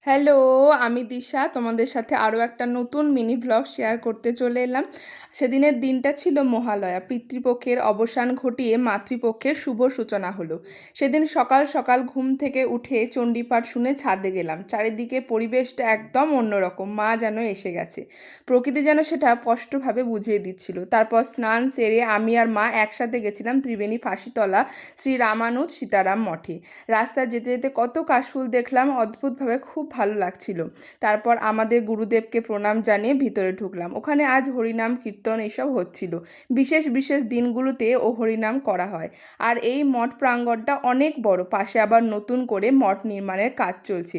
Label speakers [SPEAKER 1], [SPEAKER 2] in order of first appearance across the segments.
[SPEAKER 1] Hello, আমি দিশা তোমাদের সাথে আরও একটা নতুন মিনি ভ্লগ শেয়ার করতে চলে এলাম। সেদিনের দিনটা ছিল মহালয়া, পিতৃপক্ষের অবসান ঘটিয়ে মাতৃপক্ষের শুভ সূচনা হলো। সেদিন সকাল সকাল ঘুম থেকে উঠে চণ্ডীপাঠ শুনে ছাদে গেলাম। চারিদিকে পরিবেশটা একদম অন্যরকম, মা যেন এসে গেছে। প্রকৃতি যেন সেটা স্পষ্টভাবে বুঝিয়ে দিচ্ছিল। তারপর স্নান সেরে আমি আর মা একসাথে গেছিলাম ত্রিবেণী ফাঁসিতলা শ্রী রামানুজ সীতারাম মঠে। রাস্তায় যেতে যেতে কত কাশফুল দেখলাম, অদ্ভুতভাবে খুব ভালো লাগছিল। তারপর আমাদের গুরুদেবকে প্রণাম জানিয়ে ভিতরে ঢুকলাম। ওখানে আজ হরিনাম কীর্তন এসব হচ্ছিল। বিশেষ বিশেষ দিনগুলোতে ও হরিনাম করা হয়। আর এই মঠ প্রাঙ্গণটা অনেক বড়, পাশে আবার নতুন করে মঠ নির্মাণের কাজ চলছে।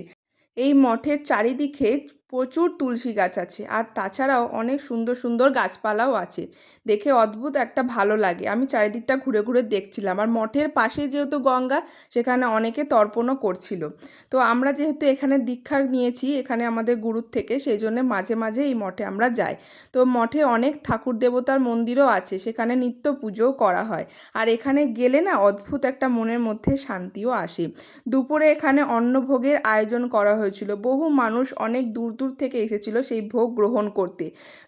[SPEAKER 1] এই মঠের চারিদিকে প্রচুর তুলসী গাছ আছে, আর তাছাড়াও অনেক সুন্দর সুন্দর গাছপালাও আছে। দেখে অদ্ভুত একটা ভালো লাগে। আমি চারিদিকটা ঘুরে ঘুরে দেখছিলাম, আর মঠের পাশে যেহেতু গঙ্গা, সেখানে অনেকে তর্পণও করছিল। তো আমরা যেহেতু এখানে দীক্ষা নিয়েছি এখানে আমাদের গুরুর থেকে, সেই জন্য মাঝে মাঝে এই মঠে আমরা যাই। তো মঠে অনেক ঠাকুর দেবতার মন্দিরও আছে, সেখানে নিত্য পুজোও করা হয়। আর এখানে গেলে না অদ্ভুত একটা মনের মধ্যে শান্তিও আসে। দুপুরে এখানে অন্নভোগের আয়োজন করা হয়েছিল। বহু মানুষ অনেক দূর দূর থেকে এসেছিল সেই ভোগ গ্রহণ করতে।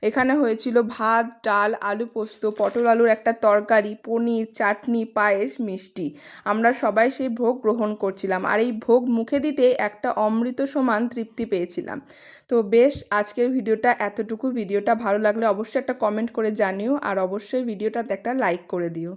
[SPEAKER 1] এখানে হয়েছিল ভাত, ডাল, আলু পোস্ত, পটল আলুর একটা তরকারি, পনির, চাটনি, পায়েস, মিষ্টি। আমরা সবাই সেই ভোগ গ্রহণ করছিলাম, আর এই ভোগ মুখে দিতে একটা অমৃত সমান তৃপ্তি পেয়েছিলাম। তো বেশ, আজকের ভিডিওটা এতটুকু। ভিডিওটা ভালো লাগলে অবশ্যই একটা কমেন্ট করে জানিও, আর অবশ্যই ভিডিওটাতে একটা লাইক করে দিও।